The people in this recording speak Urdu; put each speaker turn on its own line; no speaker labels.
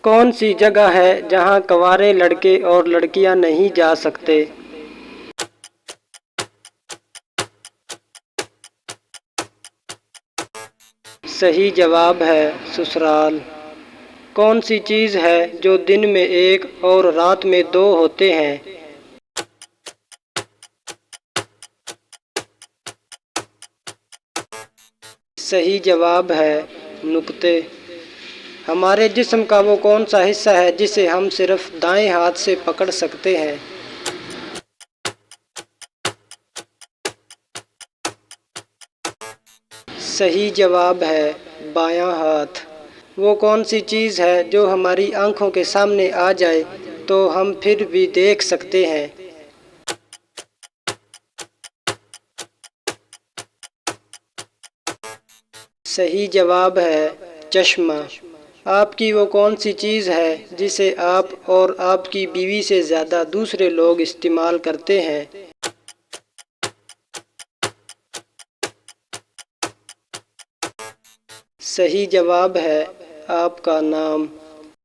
کون سی جگہ ہے جہاں کنوارے لڑکے اور لڑکیاں نہیں جا سکتے؟ صحیح جواب ہے سسرال۔ کون سی چیز ہے جو دن میں ایک اور رات میں دو ہوتے ہیں؟ صحیح جواب ہے نقطے۔ ہمارے جسم کا وہ کون سا حصہ ہے جسے ہم صرف دائیں ہاتھ سے پکڑ سکتے ہیں؟ صحیح جواب ہے بایاں ہاتھ۔ وہ کون سی چیز ہے جو ہماری آنکھوں کے سامنے آ جائے تو ہم پھر بھی دیکھ سکتے ہیں؟ صحیح جواب ہے چشمہ۔ آپ کی وہ کون سی چیز ہے جسے آپ اور آپ کی بیوی سے زیادہ دوسرے لوگ استعمال کرتے ہیں؟ صحیح جواب ہے آپ کا نام۔